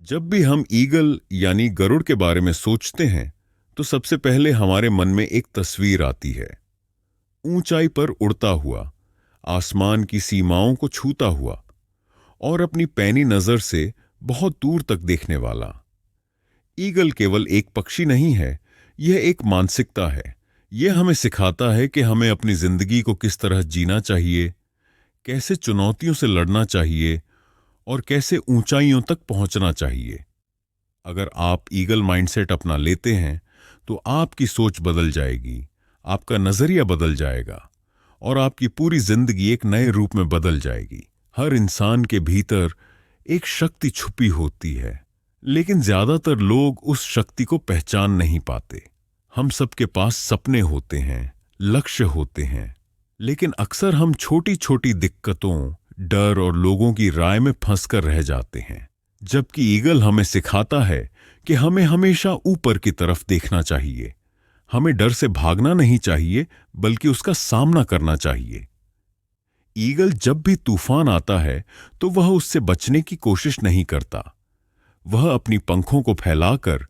जब भी हम ईगल यानी गरुड़ के बारे में सोचते हैं तो सबसे पहले हमारे मन में एक तस्वीर आती है। ऊंचाई पर उड़ता हुआ, आसमान की सीमाओं को छूता हुआ और अपनी पैनी नजर से बहुत दूर तक देखने वाला। ईगल केवल एक पक्षी नहीं है, यह एक मानसिकता है। यह हमें सिखाता है कि हमें अपनी जिंदगी को किस तरह जीना चाहिए, कैसे चुनौतियों से लड़ना चाहिए और कैसे ऊंचाइयों तक पहुंचना चाहिए। अगर आप ईगल माइंडसेट अपना लेते हैं तो आपकी सोच बदल जाएगी, आपका नजरिया बदल जाएगा और आपकी पूरी जिंदगी एक नए रूप में बदल जाएगी। हर इंसान के भीतर एक शक्ति छुपी होती है, लेकिन ज्यादातर लोग उस शक्ति को पहचान नहीं पाते। हम सबके पास सपने होते हैं, लक्ष्य होते हैं, लेकिन अक्सर हम छोटी छोटी दिक्कतों, डर और लोगों की राय में फंसकर रह जाते हैं। जबकि ईगल हमें सिखाता है कि हमें हमेशा ऊपर की तरफ देखना चाहिए। हमें डर से भागना नहीं चाहिए, बल्कि उसका सामना करना चाहिए। ईगल जब भी तूफान आता है तो वह उससे बचने की कोशिश नहीं करता। वह अपनी पंखों को फैलाकर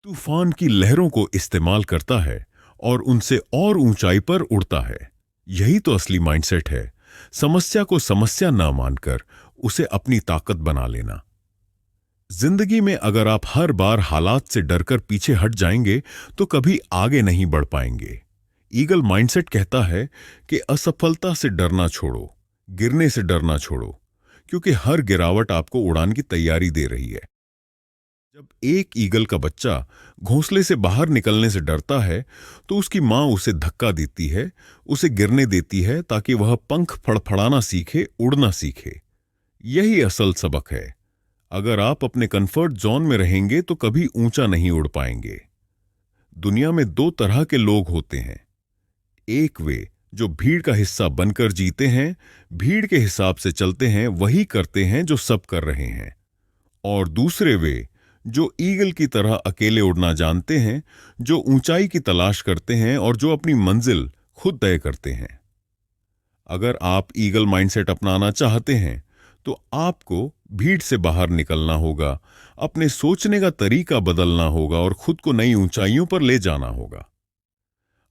तूफान की लहरों को इस्तेमाल करता है और उनसे और ऊंचाई पर उड़ता है। यही तो असली माइंडसेट है, समस्या को समस्या ना मानकर उसे अपनी ताकत बना लेना। जिंदगी में अगर आप हर बार हालात से डरकर पीछे हट जाएंगे तो कभी आगे नहीं बढ़ पाएंगे। ईगल माइंडसेट कहता है कि असफलता से डरना छोड़ो, गिरने से डरना छोड़ो, क्योंकि हर गिरावट आपको उड़ान की तैयारी दे रही है। जब एक ईगल का बच्चा घोंसले से बाहर निकलने से डरता है तो उसकी मां उसे धक्का देती है, उसे गिरने देती है ताकि वह पंख फड़फड़ाना सीखे, उड़ना सीखे। यही असल सबक है। अगर आप अपने कंफर्ट जोन में रहेंगे तो कभी ऊंचा नहीं उड़ पाएंगे। दुनिया में दो तरह के लोग होते हैं। एक वे जो भीड़ का हिस्सा बनकर जीते हैं, भीड़ के हिसाब से चलते हैं, वही करते हैं जो सब कर रहे हैं। और दूसरे वे जो ईगल की तरह अकेले उड़ना जानते हैं, जो ऊंचाई की तलाश करते हैं और जो अपनी मंजिल खुद तय करते हैं। अगर आप ईगल माइंडसेट अपनाना चाहते हैं तो आपको भीड़ से बाहर निकलना होगा, अपने सोचने का तरीका बदलना होगा और खुद को नई ऊंचाइयों पर ले जाना होगा।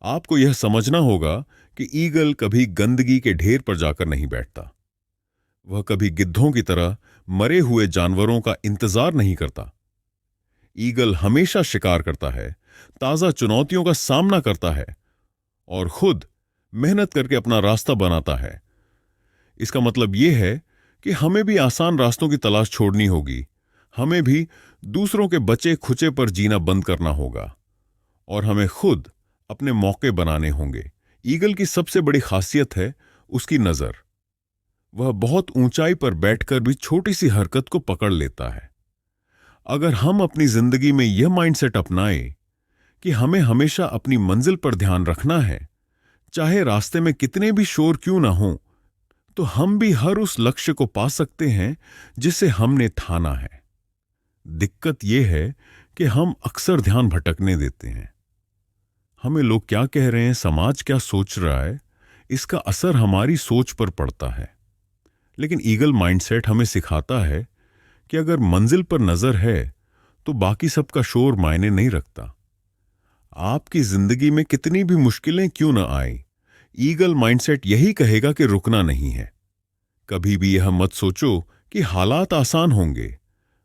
आपको यह समझना होगा कि ईगल कभी गंदगी के ढेर पर जाकर नहीं बैठता। वह कभी गिद्धों की तरह मरे हुए जानवरों का इंतजार नहीं करता। ईगल हमेशा शिकार करता है, ताजा चुनौतियों का सामना करता है और खुद मेहनत करके अपना रास्ता बनाता है। इसका मतलब यह है कि हमें भी आसान रास्तों की तलाश छोड़नी होगी। हमें भी दूसरों के बचे खुचे पर जीना बंद करना होगा और हमें खुद अपने मौके बनाने होंगे। ईगल की सबसे बड़ी खासियत है उसकी नजर। वह बहुत ऊंचाई पर बैठकर भी छोटी सी हरकत को पकड़ लेता है। अगर हम अपनी जिंदगी में यह माइंडसेट अपनाएं कि हमें हमेशा अपनी मंजिल पर ध्यान रखना है, चाहे रास्ते में कितने भी शोर क्यों ना हो, तो हम भी हर उस लक्ष्य को पा सकते हैं जिसे हमने ठाना है। दिक्कत यह है कि हम अक्सर ध्यान भटकने देते हैं। हमें लोग क्या कह रहे हैं, समाज क्या सोच रहा है, इसका असर हमारी सोच पर पड़ता है। लेकिन ईगल माइंडसेट हमें सिखाता है कि अगर मंजिल पर नजर है तो बाकी सबका शोर मायने नहीं रखता। आपकी जिंदगी में कितनी भी मुश्किलें क्यों न आए, ईगल माइंडसेट यही कहेगा कि रुकना नहीं है। कभी भी यह मत सोचो कि हालात आसान होंगे,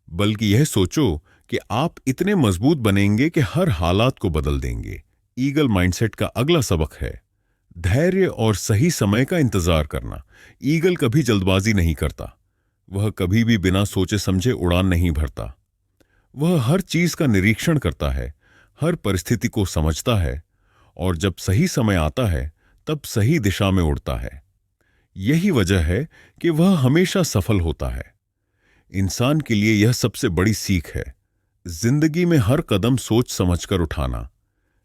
बल्कि यह सोचो कि आप इतने मजबूत बनेंगे कि हर हालात को बदल देंगे। ईगल माइंडसेट का अगला सबक है धैर्य और सही समय का इंतजार करना। ईगल कभी जल्दबाजी नहीं करता। वह कभी भी बिना सोचे समझे उड़ान नहीं भरता। वह हर चीज का निरीक्षण करता है, हर परिस्थिति को समझता है और जब सही समय आता है तब सही दिशा में उड़ता है। यही वजह है कि वह हमेशा सफल होता है। इंसान के लिए यह सबसे बड़ी सीख है, जिंदगी में हर कदम सोच समझकर उठाना,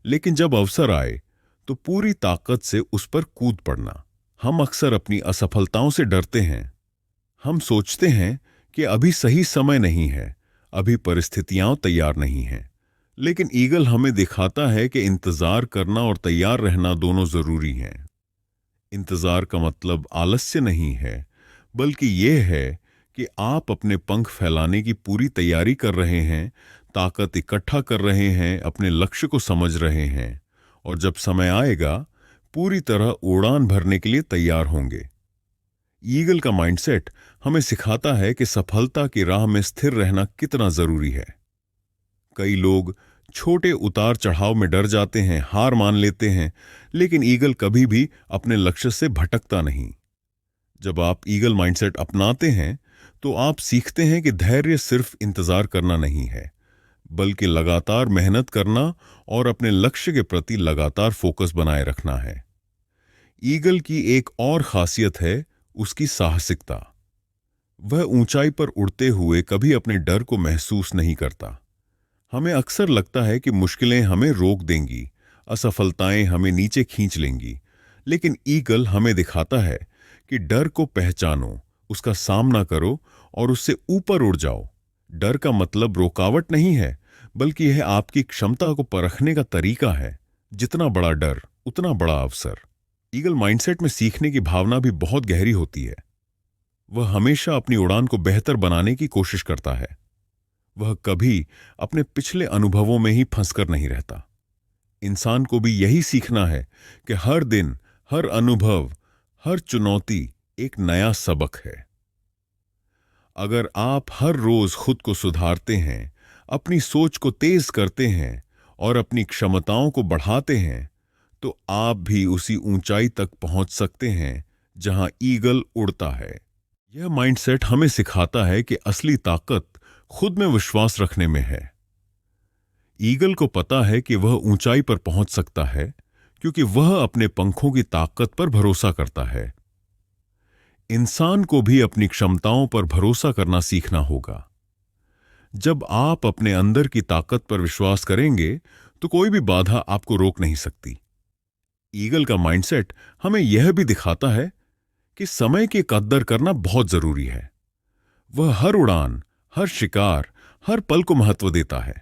लेकिन जब अवसर आए तो पूरी ताकत से उस पर कूद पड़ना। हम अक्सर अपनी असफलताओं से डरते हैं। हम सोचते हैं कि अभी सही समय नहीं है, अभी परिस्थितियां तैयार नहीं हैं। लेकिन ईगल हमें दिखाता है कि इंतजार करना और तैयार रहना दोनों जरूरी हैं। इंतजार का मतलब आलस्य नहीं है, बल्कि यह है कि आप अपने पंख फैलाने की पूरी तैयारी कर रहे हैं, ताकत इकट्ठा कर रहे हैं, अपने लक्ष्य को समझ रहे हैं, और जब समय आएगा पूरी तरह उड़ान भरने के लिए तैयार होंगे। ईगल का माइंडसेट हमें सिखाता है कि सफलता की राह में स्थिर रहना कितना जरूरी है। कई लोग छोटे उतार चढ़ाव में डर जाते हैं, हार मान लेते हैं, लेकिन ईगल कभी भी अपने लक्ष्य से भटकता नहीं। जब आप ईगल माइंडसेट अपनाते हैं तो आप सीखते हैं कि धैर्य सिर्फ इंतजार करना नहीं है, बल्कि लगातार मेहनत करना और अपने लक्ष्य के प्रति लगातार फोकस बनाए रखना है। ईगल की एक और खासियत है उसकी साहसिकता। वह ऊंचाई पर उड़ते हुए कभी अपने डर को महसूस नहीं करता। हमें अक्सर लगता है कि मुश्किलें हमें रोक देंगी, असफलताएं हमें नीचे खींच लेंगी, लेकिन ईगल हमें दिखाता है कि डर को पहचानो, उसका सामना करो और उससे ऊपर उड़ जाओ। डर का मतलब रुकावट नहीं है, बल्कि यह आपकी क्षमता को परखने का तरीका है। जितना बड़ा डर उतना बड़ा अवसर। ईगल माइंडसेट में सीखने की भावना भी बहुत गहरी होती है। वह हमेशा अपनी उड़ान को बेहतर बनाने की कोशिश करता है। वह कभी अपने पिछले अनुभवों में ही फंसकर नहीं रहता। इंसान को भी यही सीखना है कि हर दिन, हर अनुभव, हर चुनौती एक नया सबक है। अगर आप हर रोज खुद को सुधारते हैं, अपनी सोच को तेज करते हैं और अपनी क्षमताओं को बढ़ाते हैं, तो आप भी उसी ऊंचाई तक पहुंच सकते हैं जहां ईगल उड़ता है। यह माइंडसेट हमें सिखाता है कि असली ताकत खुद में विश्वास रखने में है। ईगल को पता है कि वह ऊंचाई पर पहुंच सकता है क्योंकि वह अपने पंखों की ताकत पर भरोसा करता है। इंसान को भी अपनी क्षमताओं पर भरोसा करना सीखना होगा। जब आप अपने अंदर की ताकत पर विश्वास करेंगे तो कोई भी बाधा आपको रोक नहीं सकती। ईगल का माइंडसेट हमें यह भी दिखाता है कि समय की कद्र करना बहुत जरूरी है। वह हर उड़ान, हर शिकार, हर पल को महत्व देता है।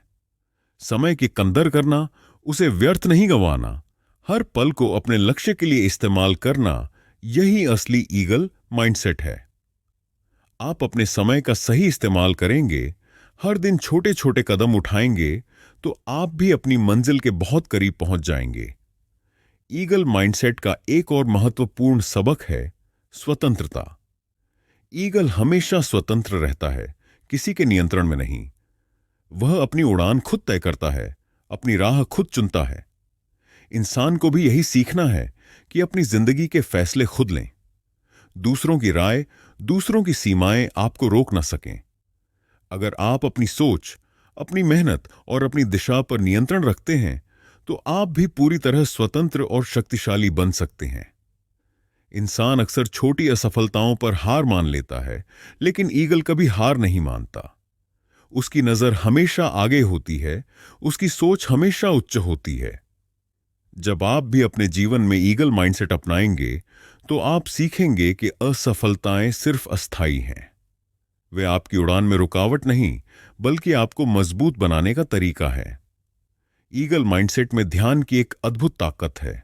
समय की कद्र करना, उसे व्यर्थ नहीं गंवाना, हर पल को अपने लक्ष्य के लिए इस्तेमाल करना, यही असली ईगल माइंडसेट है। आप अपने समय का सही इस्तेमाल करेंगे, हर दिन छोटे छोटे कदम उठाएंगे, तो आप भी अपनी मंजिल के बहुत करीब पहुंच जाएंगे। ईगल माइंडसेट का एक और महत्वपूर्ण सबक है स्वतंत्रता। ईगल हमेशा स्वतंत्र रहता है, किसी के नियंत्रण में नहीं। वह अपनी उड़ान खुद तय करता है, अपनी राह खुद चुनता है। इंसान को भी यही सीखना है कि अपनी जिंदगी के फैसले खुद लें। दूसरों की राय, दूसरों की सीमाएं आपको रोक न सकें। अगर आप अपनी सोच, अपनी मेहनत और अपनी दिशा पर नियंत्रण रखते हैं, तो आप भी पूरी तरह स्वतंत्र और शक्तिशाली बन सकते हैं। इंसान अक्सर छोटी असफलताओं पर हार मान लेता है, लेकिन ईगल कभी हार नहीं मानता। उसकी नजर हमेशा आगे होती है, उसकी सोच हमेशा उच्च होती है। जब आप भी अपने जीवन में ईगल माइंडसेट अपनाएंगे, तो आप सीखेंगे कि असफलताएं सिर्फ अस्थायी हैं। वे आपकी उड़ान में रुकावट नहीं, बल्कि आपको मजबूत बनाने का तरीका है। ईगल माइंडसेट में ध्यान की एक अद्भुत ताकत है।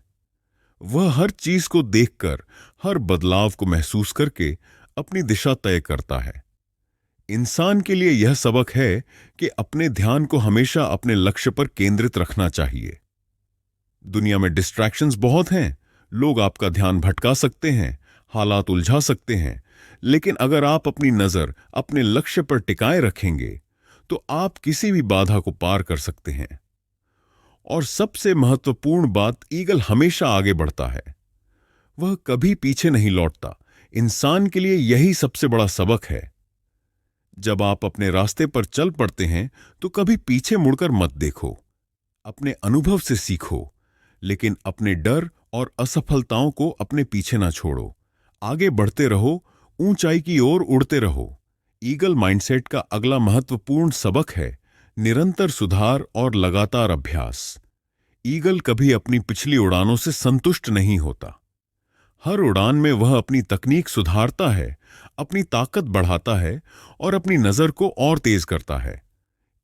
वह हर चीज को देखकर, हर बदलाव को महसूस करके अपनी दिशा तय करता है। इंसान के लिए यह सबक है कि अपने ध्यान को हमेशा अपने लक्ष्य पर केंद्रित रखना चाहिए। दुनिया में डिस्ट्रैक्शंस बहुत हैं, लोग आपका ध्यान भटका सकते हैं, हालात उलझा सकते हैं, लेकिन अगर आप अपनी नजर अपने लक्ष्य पर टिकाए रखेंगे, तो आप किसी भी बाधा को पार कर सकते हैं। और सबसे महत्वपूर्ण बात, ईगल हमेशा आगे बढ़ता है। वह कभी पीछे नहीं लौटता। इंसान के लिए यही सबसे बड़ा सबक है। जब आप अपने रास्ते पर चल पड़ते हैं, तो कभी पीछे मुड़कर मत देखो। अपने अनुभव से सीखो, लेकिन अपने डर और असफलताओं को अपने पीछे ना छोड़ो। आगे बढ़ते रहो, ऊंचाई की ओर उड़ते रहो। ईगल माइंडसेट का अगला महत्वपूर्ण सबक है निरंतर सुधार और लगातार अभ्यास। ईगल कभी अपनी पिछली उड़ानों से संतुष्ट नहीं होता। हर उड़ान में वह अपनी तकनीक सुधारता है, अपनी ताकत बढ़ाता है और अपनी नजर को और तेज करता है।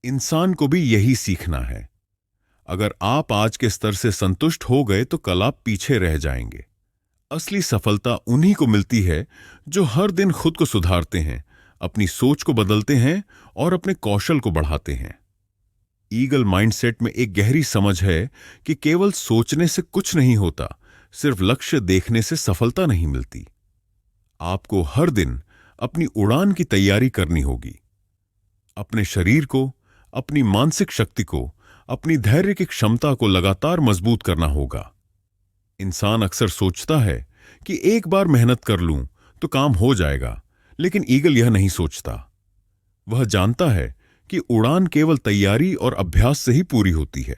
इंसान को भी यही सीखना है। अगर आप आज के स्तर से संतुष्ट हो गए, तो कल आप पीछे रह जाएंगे। असली सफलता उन्हीं को मिलती है जो हर दिन खुद को सुधारते हैं, अपनी सोच को बदलते हैं और अपने कौशल को बढ़ाते हैं। ईगल माइंडसेट में एक गहरी समझ है कि केवल सोचने से कुछ नहीं होता, सिर्फ लक्ष्य देखने से सफलता नहीं मिलती। आपको हर दिन अपनी उड़ान की तैयारी करनी होगी। अपने शरीर को, अपनी मानसिक शक्ति को, अपनी धैर्य की क्षमता को लगातार मजबूत करना होगा। इंसान अक्सर सोचता है कि एक बार मेहनत कर लूं तो काम हो जाएगा, लेकिन ईगल यह नहीं सोचता। वह जानता है कि उड़ान केवल तैयारी और अभ्यास से ही पूरी होती है।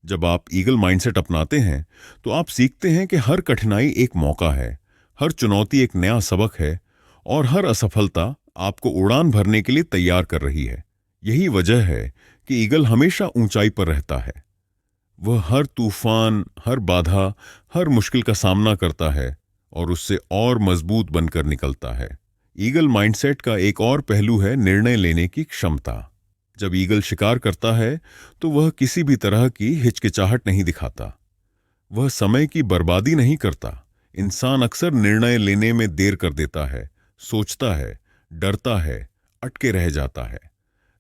जब आप ईगल माइंडसेट अपनाते हैं तो आप सीखते हैं कि हर कठिनाई एक मौका है, हर चुनौती एक नया सबक है और हर असफलता आपको उड़ान भरने के लिए तैयार कर रही है। यही वजह है कि ईगल हमेशा ऊंचाई पर रहता है। वह हर तूफान, हर बाधा, हर मुश्किल का सामना करता है और उससे और मजबूत बनकर निकलता है। ईगल माइंडसेट का एक और पहलू है निर्णय लेने की क्षमता। जब ईगल शिकार करता है तो वह किसी भी तरह की हिचकिचाहट नहीं दिखाता। वह समय की बर्बादी नहीं करता। इंसान अक्सर निर्णय लेने में देर कर देता है, सोचता है, डरता है, अटके रह जाता है।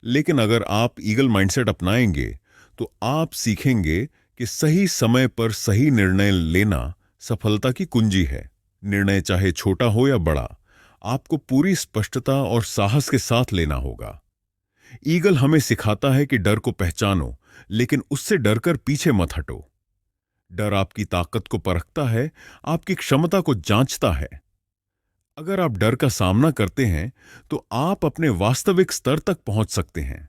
लेकिन अगर आप ईगल माइंडसेट अपनाएंगे तो आप सीखेंगे कि सही समय पर सही निर्णय लेना सफलता की कुंजी है। निर्णय चाहे छोटा हो या बड़ा, आपको पूरी स्पष्टता और साहस के साथ लेना होगा। ईगल हमें सिखाता है कि डर को पहचानो, लेकिन उससे डरकर पीछे मत हटो। डर आपकी ताकत को परखता है, आपकी क्षमता को जांचता है। अगर आप डर का सामना करते हैं तो आप अपने वास्तविक स्तर तक पहुंच सकते हैं।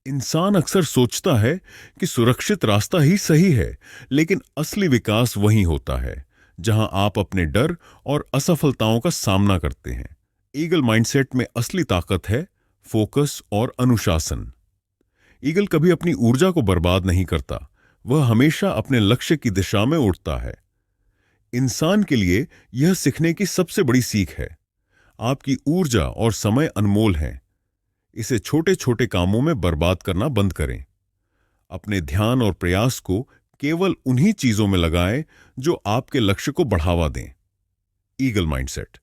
इंसान अक्सर सोचता है कि सुरक्षित रास्ता ही सही है, लेकिन असली विकास वहीं होता है जहां आप अपने डर और असफलताओं का सामना करते हैं। ईगल माइंडसेट में असली ताकत है फोकस और अनुशासन। ईगल कभी अपनी ऊर्जा को बर्बाद नहीं करता, वह हमेशा अपने लक्ष्य की दिशा में उड़ता है। इंसान के लिए यह सीखने की सबसे बड़ी सीख है। आपकी ऊर्जा और समय अनमोल है। इसे छोटे छोटे कामों में बर्बाद करना बंद करें। अपने ध्यान और प्रयास को केवल उन्हीं चीजों में लगाएं जो आपके लक्ष्य को बढ़ावा दें। ईगल माइंडसेट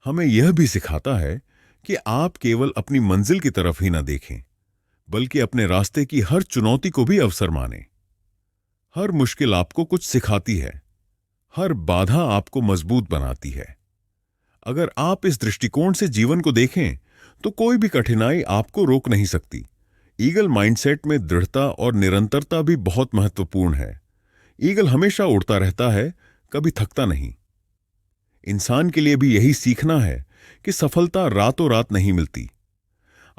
हमें यह भी सिखाता है कि आप केवल अपनी मंजिल की तरफ ही न देखें, बल्कि अपने रास्ते की हर चुनौती को भी अवसर मानें। हर मुश्किल आपको कुछ सिखाती है, हर बाधा आपको मजबूत बनाती है। अगर आप इस दृष्टिकोण से जीवन को देखें तो कोई भी कठिनाई आपको रोक नहीं सकती। ईगल माइंडसेट में दृढ़ता और निरंतरता भी बहुत महत्वपूर्ण है। ईगल हमेशा उड़ता रहता है, कभी थकता नहीं। इंसान के लिए भी यही सीखना है कि सफलता रातों रात नहीं मिलती।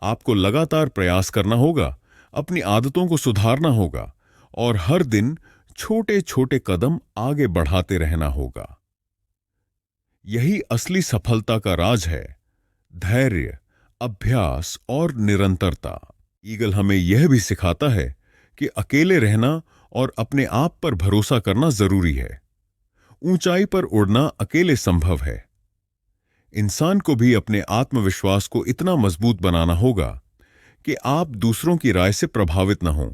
आपको लगातार प्रयास करना होगा, अपनी आदतों को सुधारना होगा और हर दिन छोटे छोटे कदम आगे बढ़ाते रहना होगा। यही असली सफलता का राज है, धैर्य, अभ्यास और निरंतरता। ईगल हमें यह भी सिखाता है कि अकेले रहना और अपने आप पर भरोसा करना जरूरी है। ऊंचाई पर उड़ना अकेले संभव है। इंसान को भी अपने आत्मविश्वास को इतना मजबूत बनाना होगा कि आप दूसरों की राय से प्रभावित न हों।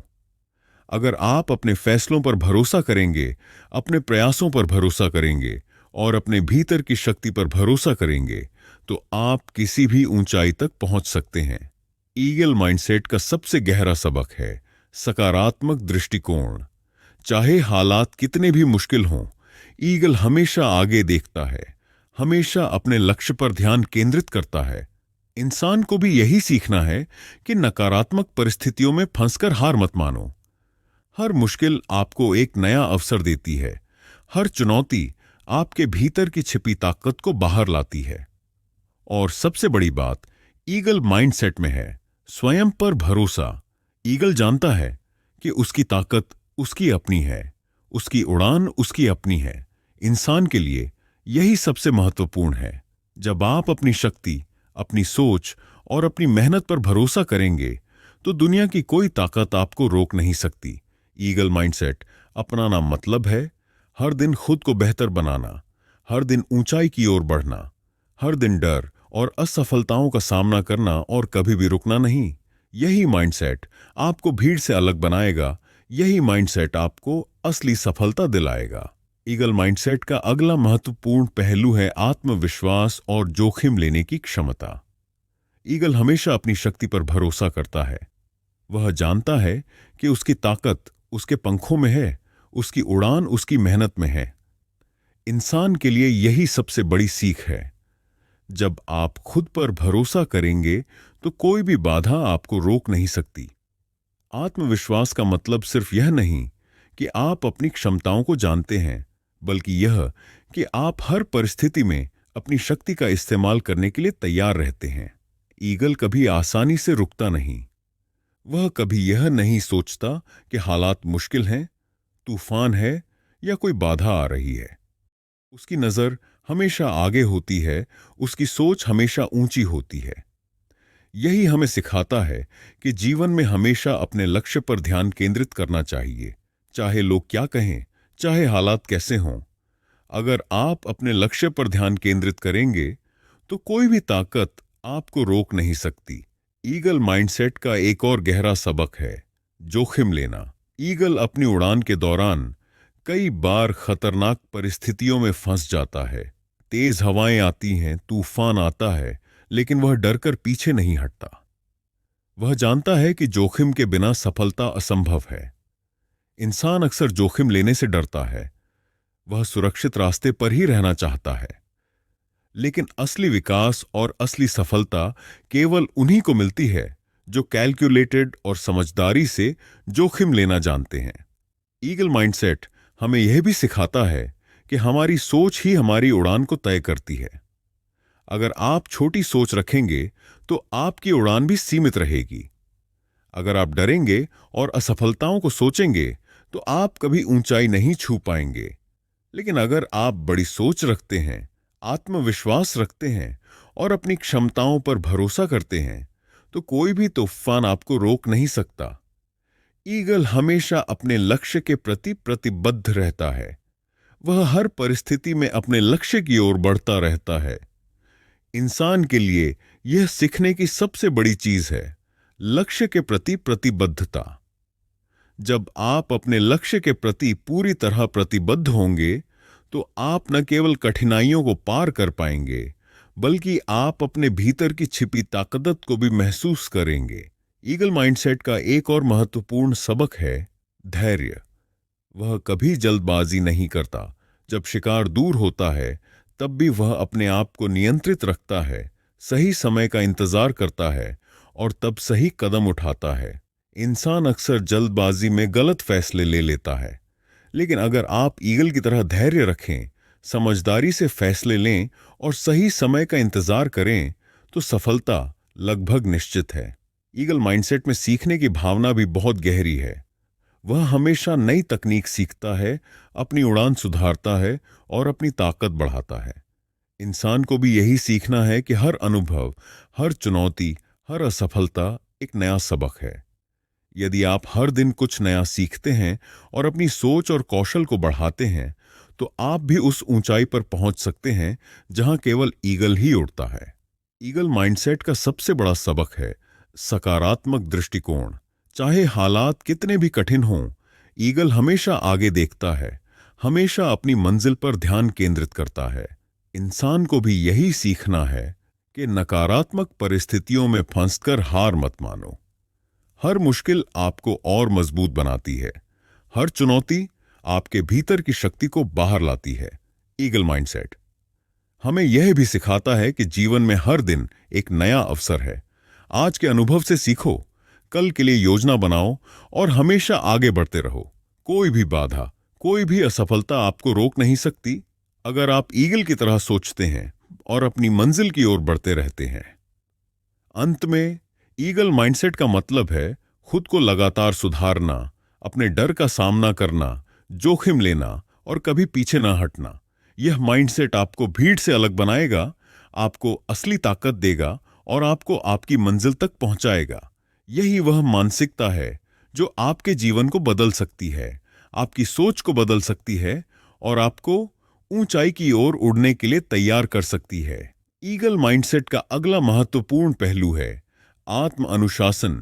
अगर आप अपने फैसलों पर भरोसा करेंगे, अपने प्रयासों पर भरोसा करेंगे और अपने भीतर की शक्ति पर भरोसा करेंगे तो आप किसी भी ऊंचाई तक पहुंच सकते हैं। ईगल माइंडसेट का सबसे गहरा सबक है सकारात्मक दृष्टिकोण। चाहे हालात कितने भी मुश्किल हों, ईगल हमेशा आगे देखता है, हमेशा अपने लक्ष्य पर ध्यान केंद्रित करता है। इंसान को भी यही सीखना है कि नकारात्मक परिस्थितियों में फंसकर हार मत मानो। हर मुश्किल आपको एक नया अवसर देती है। हर चुनौती आपके भीतर की छिपी ताकत को बाहर लाती है। और सबसे बड़ी बात ईगल माइंडसेट में है स्वयं पर भरोसा। ईगल जानता है कि उसकी ताकत उसकी अपनी है, उसकी उड़ान उसकी अपनी है। इंसान के लिए यही सबसे महत्वपूर्ण है। जब आप अपनी शक्ति, अपनी सोच और अपनी मेहनत पर भरोसा करेंगे तो दुनिया की कोई ताकत आपको रोक नहीं सकती। ईगल माइंडसेट अपनाना मतलब है हर दिन खुद को बेहतर बनाना, हर दिन ऊंचाई की ओर बढ़ना, हर दिन डर और असफलताओं का सामना करना और कभी भी रुकना नहीं। यही माइंडसेट आपको भीड़ से अलग बनाएगा। यही माइंडसेट आपको असली सफलता दिलाएगा। ईगल माइंडसेट का अगला महत्वपूर्ण पहलू है आत्मविश्वास और जोखिम लेने की क्षमता। ईगल हमेशा अपनी शक्ति पर भरोसा करता है। वह जानता है कि उसकी ताकत उसके पंखों में है, उसकी उड़ान उसकी मेहनत में है। इंसान के लिए यही सबसे बड़ी सीख है। जब आप खुद पर भरोसा करेंगे तो कोई भी बाधा आपको रोक नहीं सकती। आत्मविश्वास का मतलब सिर्फ यह नहीं कि आप अपनी क्षमताओं को जानते हैं, बल्कि यह कि आप हर परिस्थिति में अपनी शक्ति का इस्तेमाल करने के लिए तैयार रहते हैं। ईगल कभी आसानी से रुकता नहीं। वह कभी यह नहीं सोचता कि हालात मुश्किल हैं, तूफान है या कोई बाधा आ रही है। उसकी नजर हमेशा आगे होती है, उसकी सोच हमेशा ऊंची होती है। यही हमें सिखाता है कि जीवन में हमेशा अपने लक्ष्य पर ध्यान केंद्रित करना चाहिए, चाहे लोग क्या कहें, चाहे हालात कैसे हों। अगर आप अपने लक्ष्य पर ध्यान केंद्रित करेंगे तो कोई भी ताकत आपको रोक नहीं सकती। ईगल माइंडसेट का एक और गहरा सबक है जोखिम लेना। ईगल अपनी उड़ान के दौरान कई बार खतरनाक परिस्थितियों में फंस जाता है। तेज हवाएं आती हैं, तूफान आता है, लेकिन वह डरकर पीछे नहीं हटता। वह जानता है कि जोखिम के बिना सफलता असंभव है। इंसान अक्सर जोखिम लेने से डरता है। वह सुरक्षित रास्ते पर ही रहना चाहता है। लेकिन असली विकास और असली सफलता केवल उन्हीं को मिलती है जो कैलकुलेटेड और समझदारी से जोखिम लेना जानते हैं। ईगल माइंडसेट हमें यह भी सिखाता है कि हमारी सोच ही हमारी उड़ान को तय करती है। अगर आप छोटी सोच रखेंगे तो आपकी उड़ान भी सीमित रहेगी। अगर आप डरेंगे और असफलताओं को सोचेंगे तो आप कभी ऊंचाई नहीं छू पाएंगे। लेकिन अगर आप बड़ी सोच रखते हैं, आत्मविश्वास रखते हैं और अपनी क्षमताओं पर भरोसा करते हैं तो कोई भी तूफान आपको रोक नहीं सकता। ईगल हमेशा अपने लक्ष्य के प्रति प्रतिबद्ध रहता है। वह हर परिस्थिति में अपने लक्ष्य की ओर बढ़ता रहता है। इंसान के लिए यह सीखने की सबसे बड़ी चीज है लक्ष्य के प्रति प्रतिबद्धता। जब आप अपने लक्ष्य के प्रति पूरी तरह प्रतिबद्ध होंगे तो आप न केवल कठिनाइयों को पार कर पाएंगे, बल्कि आप अपने भीतर की छिपी ताकत को भी महसूस करेंगे। ईगल माइंडसेट का एक और महत्वपूर्ण सबक है धैर्य। वह कभी जल्दबाजी नहीं करता। जब शिकार दूर होता है तब भी वह अपने आप को नियंत्रित रखता है, सही समय का इंतजार करता है और तब सही कदम उठाता है। इंसान अक्सर जल्दबाजी में गलत फैसले ले लेता है, लेकिन अगर आप ईगल की तरह धैर्य रखें, समझदारी से फैसले लें और सही समय का इंतजार करें तो सफलता लगभग निश्चित है। ईगल माइंडसेट में सीखने की भावना भी बहुत गहरी है। वह हमेशा नई तकनीक सीखता है, अपनी उड़ान सुधारता है और अपनी ताकत बढ़ाता है। इंसान को भी यही सीखना है कि हर अनुभव, हर चुनौती, हर असफलता एक नया सबक है। यदि आप हर दिन कुछ नया सीखते हैं और अपनी सोच और कौशल को बढ़ाते हैं तो आप भी उस ऊंचाई पर पहुंच सकते हैं जहां केवल ईगल ही उड़ता है। ईगल माइंडसेट का सबसे बड़ा सबक है सकारात्मक दृष्टिकोण। चाहे हालात कितने भी कठिन हों, ईगल हमेशा आगे देखता है, हमेशा अपनी मंजिल पर ध्यान केंद्रित करता है। इंसान को भी यही सीखना है कि नकारात्मक परिस्थितियों में फंसकर हार मत मानो। हर मुश्किल आपको और मजबूत बनाती है। हर चुनौती आपके भीतर की शक्ति को बाहर लाती है। ईगल माइंडसेट हमें यह भी सिखाता है कि जीवन में हर दिन एक नया अवसर है। आज के अनुभव से सीखो, कल के लिए योजना बनाओ और हमेशा आगे बढ़ते रहो। कोई भी बाधा, कोई भी असफलता आपको रोक नहीं सकती अगर आप ईगल की तरह सोचते हैं और अपनी मंजिल की ओर बढ़ते रहते हैं। अंत में ईगल माइंडसेट का मतलब है खुद को लगातार सुधारना, अपने डर का सामना करना, जोखिम लेना और कभी पीछे ना हटना। यह माइंडसेट आपको भीड़ से अलग बनाएगा, आपको असली ताकत देगा और आपको आपकी मंजिल तक पहुंचाएगा। यही वह मानसिकता है जो आपके जीवन को बदल सकती है, आपकी सोच को बदल सकती है और आपको ऊंचाई की ओर उड़ने के लिए तैयार कर सकती है। ईगल माइंडसेट का अगला महत्वपूर्ण पहलू है आत्म अनुशासन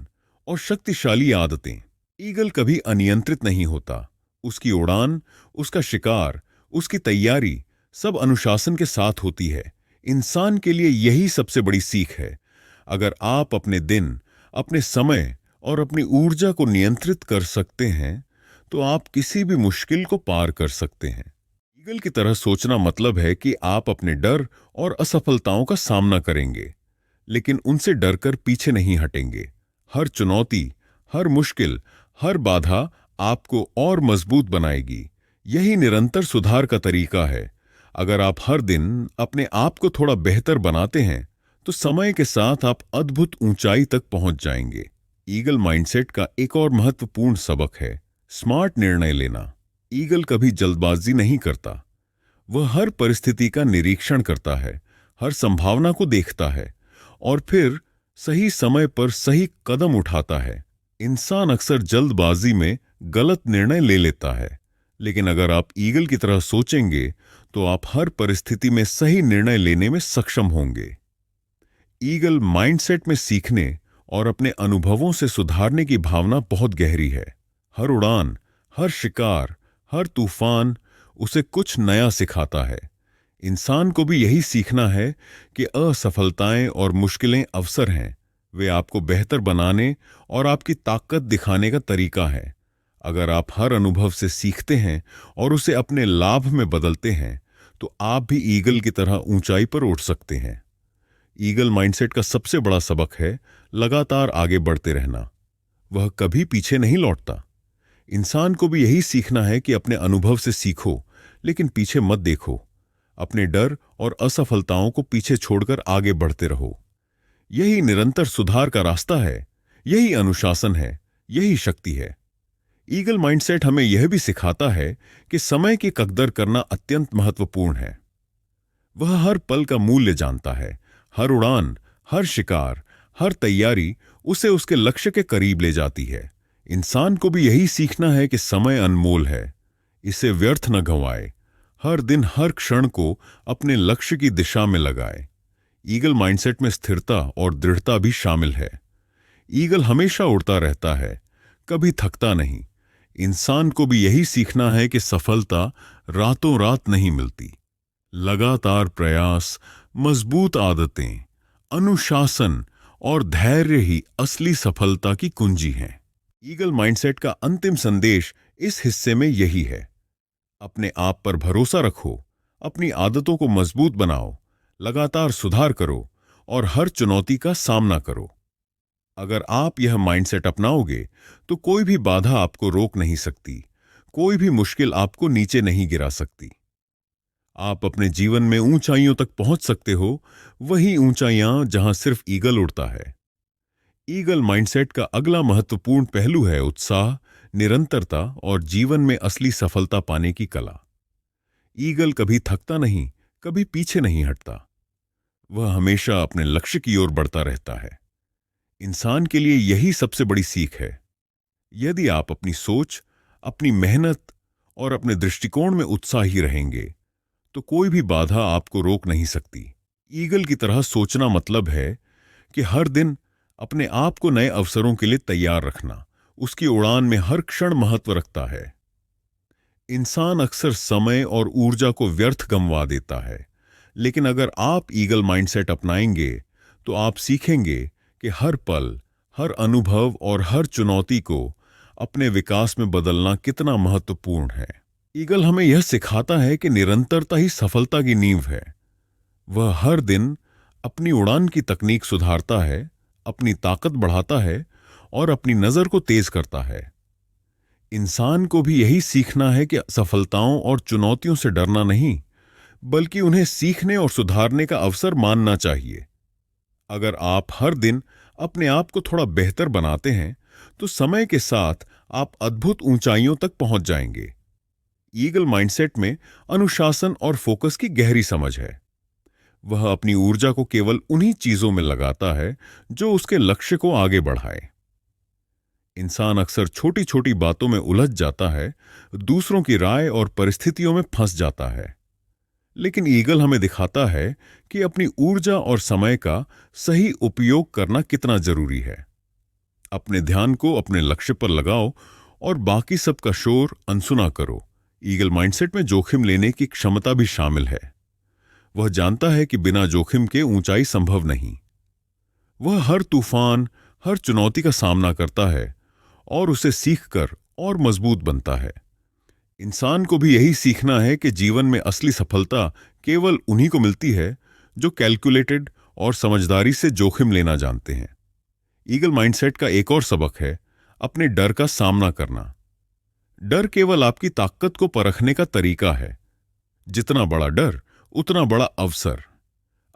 और शक्तिशाली आदतें। ईगल कभी अनियंत्रित नहीं होता। उसकी उड़ान, उसका शिकार, उसकी तैयारी सब अनुशासन के साथ होती है। इंसान के लिए यही सबसे बड़ी सीख है। अगर आप अपने दिन, अपने समय और अपनी ऊर्जा को नियंत्रित कर सकते हैं, तो आप किसी भी मुश्किल को पार कर सकते हैं। ईगल की तरह सोचना मतलब है कि आप अपने डर और असफलताओं का सामना करेंगे, लेकिन उनसे डरकर पीछे नहीं हटेंगे। हर चुनौती, हर मुश्किल, हर बाधा आपको और मजबूत बनाएगी। यही निरंतर सुधार का तरीका है। अगर आप हर दिन अपने आप को थोड़ा बेहतर बनाते हैं, तो समय के साथ आप अद्भुत ऊंचाई तक पहुंच जाएंगे। ईगल माइंडसेट का एक और महत्वपूर्ण सबक है स्मार्ट निर्णय लेना। ईगल कभी जल्दबाजी नहीं करता। वह हर परिस्थिति का निरीक्षण करता है, हर संभावना को देखता है और फिर सही समय पर सही कदम उठाता है। इंसान अक्सर जल्दबाजी में गलत निर्णय ले लेता है, लेकिन अगर आप ईगल की तरह सोचेंगे तो आप हर परिस्थिति में सही निर्णय लेने में सक्षम होंगे। ईगल माइंडसेट में सीखने और अपने अनुभवों से सुधारने की भावना बहुत गहरी है। हर उड़ान, हर शिकार, हर तूफान उसे कुछ नया सिखाता है। इंसान को भी यही सीखना है कि असफलताएं और मुश्किलें अवसर हैं। वे आपको बेहतर बनाने और आपकी ताकत दिखाने का तरीका है। अगर आप हर अनुभव से सीखते हैं और उसे अपने लाभ में बदलते हैं, तो आप भी ईगल की तरह ऊंचाई पर उठ सकते हैं। ईगल माइंडसेट का सबसे बड़ा सबक है लगातार आगे बढ़ते रहना। वह कभी पीछे नहीं लौटता। इंसान को भी यही सीखना है कि अपने अनुभव से सीखो, लेकिन पीछे मत देखो। अपने डर और असफलताओं को पीछे छोड़कर आगे बढ़ते रहो। यही निरंतर सुधार का रास्ता है, यही अनुशासन है, यही शक्ति है। ईगल माइंडसेट हमें यह भी सिखाता है कि समय की कदर करना अत्यंत महत्वपूर्ण है। वह हर पल का मूल्य जानता है। हर उड़ान, हर शिकार, हर तैयारी उसे उसके लक्ष्य के करीब ले जाती है। इंसान को भी यही सीखना है कि समय अनमोल है, इसे व्यर्थ न गंवाए। हर दिन, हर क्षण को अपने लक्ष्य की दिशा में लगाए। ईगल माइंडसेट में स्थिरता और दृढ़ता भी शामिल है। ईगल हमेशा उड़ता रहता है, कभी थकता नहीं। इंसान को भी यही सीखना है कि सफलता रातों रात नहीं मिलती। लगातार प्रयास, मजबूत आदतें, अनुशासन और धैर्य ही असली सफलता की कुंजी हैं। ईगल माइंडसेट का अंतिम संदेश इस हिस्से में यही है। अपने आप पर भरोसा रखो, अपनी आदतों को मजबूत बनाओ, लगातार सुधार करो और हर चुनौती का सामना करो। अगर आप यह माइंडसेट अपनाओगे, तो कोई भी बाधा आपको रोक नहीं सकती, कोई भी मुश्किल आपको नीचे नहीं गिरा सकती। आप अपने जीवन में ऊंचाइयों तक पहुंच सकते हो, वही ऊंचाइयां जहां सिर्फ ईगल उड़ता है। ईगल माइंडसेट का अगला महत्वपूर्ण पहलू है उत्साह, निरंतरता और जीवन में असली सफलता पाने की कला। ईगल कभी थकता नहीं, कभी पीछे नहीं हटता। वह हमेशा अपने लक्ष्य की ओर बढ़ता रहता है। इंसान के लिए यही सबसे बड़ी सीख है। यदि आप अपनी सोच, अपनी मेहनत और अपने दृष्टिकोण में उत्साही रहेंगे, तो कोई भी बाधा आपको रोक नहीं सकती। ईगल की तरह सोचना मतलब है कि हर दिन अपने आप को नए अवसरों के लिए तैयार रखना। उसकी उड़ान में हर क्षण महत्व रखता है। इंसान अक्सर समय और ऊर्जा को व्यर्थ गंवा देता है, लेकिन अगर आप ईगल माइंडसेट अपनाएंगे, तो आप सीखेंगे कि हर पल, हर अनुभव और हर चुनौती को अपने विकास में बदलना कितना महत्वपूर्ण है। ईगल हमें यह सिखाता है कि निरंतरता ही सफलता की नींव है। वह हर दिन अपनी उड़ान की तकनीक सुधारता है, अपनी ताकत बढ़ाता है और अपनी नजर को तेज करता है। इंसान को भी यही सीखना है कि सफलताओं और चुनौतियों से डरना नहीं, बल्कि उन्हें सीखने और सुधारने का अवसर मानना चाहिए। अगर आप हर दिन अपने आप को थोड़ा बेहतर बनाते हैं, तो समय के साथ आप अद्भुत ऊंचाइयों तक पहुंच जाएंगे। ईगल माइंडसेट में अनुशासन और फोकस की गहरी समझ है। वह अपनी ऊर्जा को केवल उन्हीं चीजों में लगाता है जो उसके लक्ष्य को आगे बढ़ाए। इंसान अक्सर छोटी छोटी बातों में उलझ जाता है, दूसरों की राय और परिस्थितियों में फंस जाता है। लेकिन ईगल हमें दिखाता है कि अपनी ऊर्जा और समय का सही उपयोग करना कितना जरूरी है। अपने ध्यान को अपने लक्ष्य पर लगाओ और बाकी सबका शोर अनसुना करो। ईगल माइंडसेट में जोखिम लेने की क्षमता भी शामिल है। वह जानता है कि बिना जोखिम के ऊंचाई संभव नहीं। वह हर तूफान, हर चुनौती का सामना करता है और उसे सीखकर और मजबूत बनता है। इंसान को भी यही सीखना है कि जीवन में असली सफलता केवल उन्हीं को मिलती है जो कैलकुलेटेड और समझदारी से जोखिम लेना जानते हैं। ईगल माइंडसेट का एक और सबक है अपने डर का सामना करना। डर केवल आपकी ताकत को परखने का तरीका है। जितना बड़ा डर, उतना बड़ा अवसर।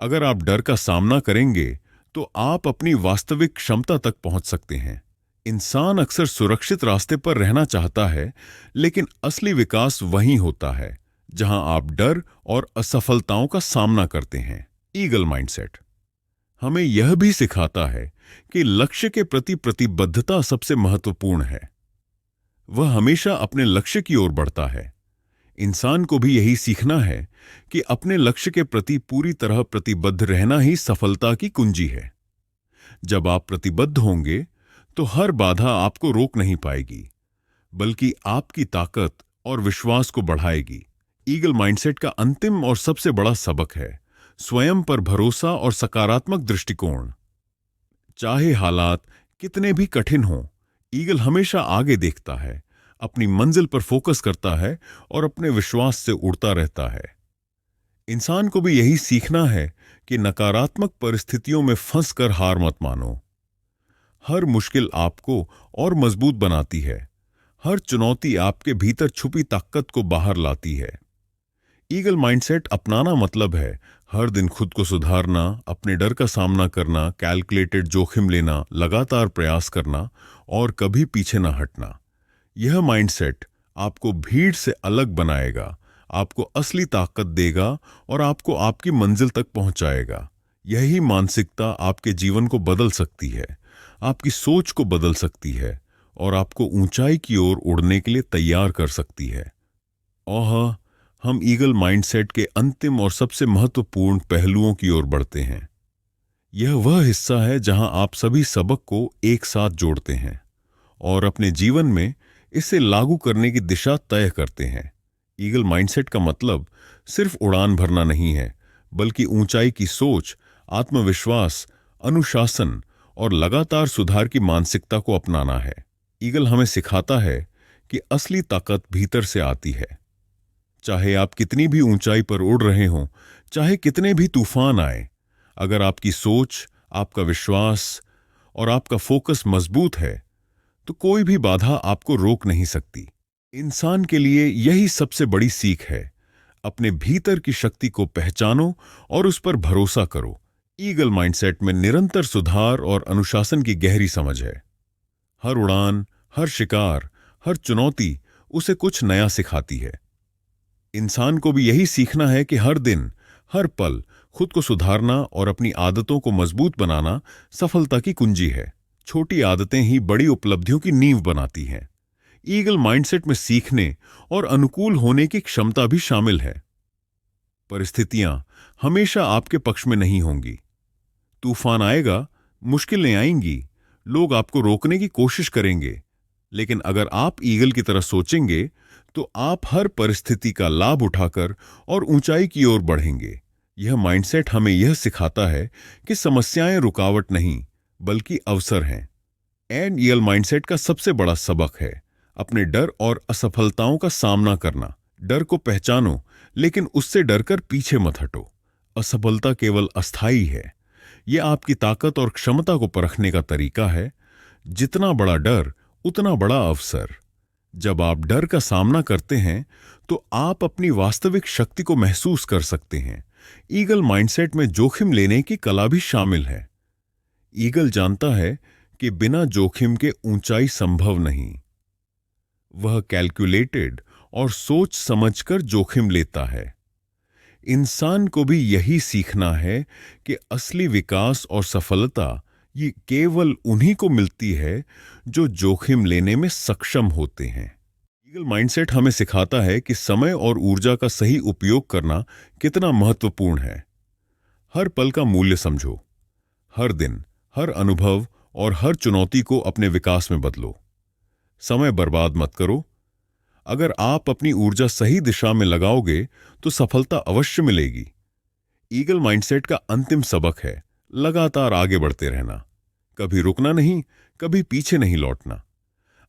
अगर आप डर का सामना करेंगे तो आप अपनी वास्तविक क्षमता तक पहुंच सकते हैं। इंसान अक्सर सुरक्षित रास्ते पर रहना चाहता है, लेकिन असली विकास वहीं होता है जहां आप डर और असफलताओं का सामना करते हैं। ईगल माइंडसेट हमें यह भी सिखाता है कि लक्ष्य के प्रति प्रतिबद्धता सबसे महत्वपूर्ण है। वह हमेशा अपने लक्ष्य की ओर बढ़ता है। इंसान को भी यही सीखना है कि अपने लक्ष्य के प्रति पूरी तरह प्रतिबद्ध रहना ही सफलता की कुंजी है। जब आप प्रतिबद्ध होंगे तो हर बाधा आपको रोक नहीं पाएगी, बल्कि आपकी ताकत और विश्वास को बढ़ाएगी। ईगल माइंडसेट का अंतिम और सबसे बड़ा सबक है स्वयं पर भरोसा और सकारात्मक दृष्टिकोण। चाहे हालात कितने भी कठिन हों, ईगल हमेशा आगे देखता है, अपनी मंजिल पर फोकस करता है और अपने विश्वास से उड़ता रहता है। इंसान को भी यही सीखना है कि नकारात्मक परिस्थितियों में फंसकर हार मत मानो। हर मुश्किल आपको और मजबूत बनाती है। हर चुनौती आपके भीतर छुपी ताकत को बाहर लाती है। ईगल माइंडसेट अपनाना मतलब है हर दिन खुद को सुधारना, अपने डर का सामना करना, कैलकुलेटेड जोखिम लेना, लगातार प्रयास करना और कभी पीछे न हटना। यह माइंडसेट आपको भीड़ से अलग बनाएगा, आपको असली ताकत देगा और आपको आपकी मंजिल तक पहुंचाएगा। यही मानसिकता आपके जीवन को बदल सकती है, आपकी सोच को बदल सकती है और आपको ऊंचाई की ओर उड़ने के लिए तैयार कर सकती है। और हम ईगल माइंडसेट के अंतिम और सबसे महत्वपूर्ण पहलुओं की ओर बढ़ते हैं। यह वह हिस्सा है जहां आप सभी सबक को एक साथ जोड़ते हैं और अपने जीवन में इसे लागू करने की दिशा तय करते हैं। ईगल माइंडसेट का मतलब सिर्फ उड़ान भरना नहीं है, बल्कि ऊंचाई की सोच, आत्मविश्वास, अनुशासन और लगातार सुधार की मानसिकता को अपनाना है। ईगल हमें सिखाता है कि असली ताकत भीतर से आती है। चाहे आप कितनी भी ऊंचाई पर उड़ रहे हों, चाहे कितने भी तूफान आए, अगर आपकी सोच, आपका विश्वास और आपका फोकस मजबूत है तो कोई भी बाधा आपको रोक नहीं सकती। इंसान के लिए यही सबसे बड़ी सीख है। अपने भीतर की शक्ति को पहचानो और उस पर भरोसा करो। ईगल माइंडसेट में निरंतर सुधार और अनुशासन की गहरी समझ है। हर उड़ान, हर शिकार, हर चुनौती उसे कुछ नया सिखाती है। इंसान को भी यही सीखना है कि हर दिन, हर पल खुद को सुधारना और अपनी आदतों को मजबूत बनाना सफलता की कुंजी है। छोटी आदतें ही बड़ी उपलब्धियों की नींव बनाती हैं। ईगल माइंडसेट में सीखने और अनुकूल होने की क्षमता भी शामिल है। परिस्थितियां हमेशा आपके पक्ष में नहीं होंगी। तूफान आएगा, मुश्किलें आएंगी, लोग आपको रोकने की कोशिश करेंगे, लेकिन अगर आप ईगल की तरह सोचेंगे तो आप हर परिस्थिति का लाभ उठाकर और ऊंचाई की ओर बढ़ेंगे। यह माइंडसेट हमें यह सिखाता है कि समस्याएं रुकावट नहीं, बल्कि अवसर हैं। एंड ईगल माइंडसेट का सबसे बड़ा सबक है अपने डर और असफलताओं का सामना करना। डर को पहचानो, लेकिन उससे डरकर पीछे मत हटो। असफलता केवल अस्थायी है। यह आपकी ताकत और क्षमता को परखने का तरीका है। जितना बड़ा डर, उतना बड़ा अवसर। जब आप डर का सामना करते हैं तो आप अपनी वास्तविक शक्ति को महसूस कर सकते हैं। ईगल माइंडसेट में जोखिम लेने की कला भी शामिल है। ईगल जानता है कि बिना जोखिम के ऊंचाई संभव नहीं। वह कैलकुलेटेड और सोच समझकर जोखिम लेता है। इंसान को भी यही सीखना है कि असली विकास और सफलता ये केवल उन्हीं को मिलती है जो जोखिम लेने में सक्षम होते हैं। ईगल माइंडसेट हमें सिखाता है कि समय और ऊर्जा का सही उपयोग करना कितना महत्वपूर्ण है। हर पल का मूल्य समझो। हर दिन, हर अनुभव और हर चुनौती को अपने विकास में बदलो। समय बर्बाद मत करो। अगर आप अपनी ऊर्जा सही दिशा में लगाओगे तो सफलता अवश्य मिलेगी। ईगल माइंडसेट का अंतिम सबक है लगातार आगे बढ़ते रहना। कभी रुकना नहीं, कभी पीछे नहीं लौटना।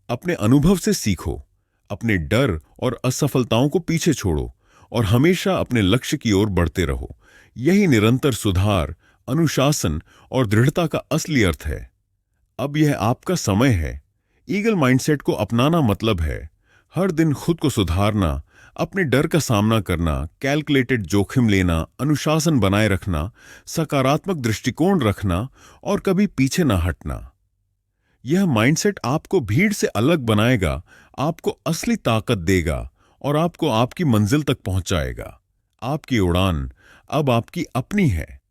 अपने अनुभव से सीखो, अपने डर और असफलताओं को पीछे छोड़ो और हमेशा अपने लक्ष्य की ओर बढ़ते रहो। यही निरंतर सुधार, अनुशासन और दृढ़ता का असली अर्थ है। अब यह आपका समय है। ईगल माइंडसेट को अपनाना मतलब है हर दिन खुद को सुधारना, अपने डर का सामना करना, कैलकुलेटेड जोखिम लेना, अनुशासन बनाए रखना, सकारात्मक दृष्टिकोण रखना और कभी पीछे ना हटना। यह माइंडसेट आपको भीड़ से अलग बनाएगा, आपको असली ताकत देगा और आपको आपकी मंजिल तक पहुंचाएगा। आपकी उड़ान अब आपकी अपनी है।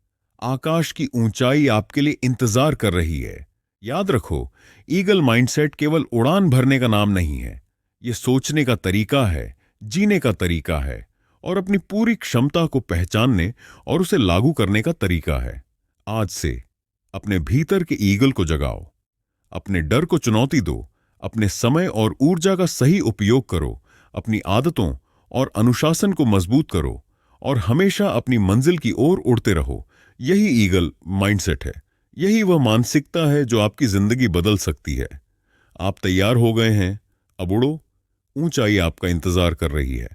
आकाश की ऊंचाई आपके लिए इंतजार कर रही है। याद रखो, ईगल माइंडसेट केवल उड़ान भरने का नाम नहीं है। यह सोचने का तरीका है, जीने का तरीका है और अपनी पूरी क्षमता को पहचानने और उसे लागू करने का तरीका है। आज से अपने भीतर के ईगल को जगाओ, अपने डर को चुनौती दो, अपने समय और ऊर्जा का सही उपयोग करो, अपनी आदतों और अनुशासन को मजबूत करो और हमेशा अपनी मंजिल की ओर उड़ते रहो। यही ईगल माइंडसेट है। यही वह मानसिकता है जो आपकी जिंदगी बदल सकती है। आप तैयार हो गए हैं? अब उड़ो, ऊंचाई आपका इंतजार कर रही है।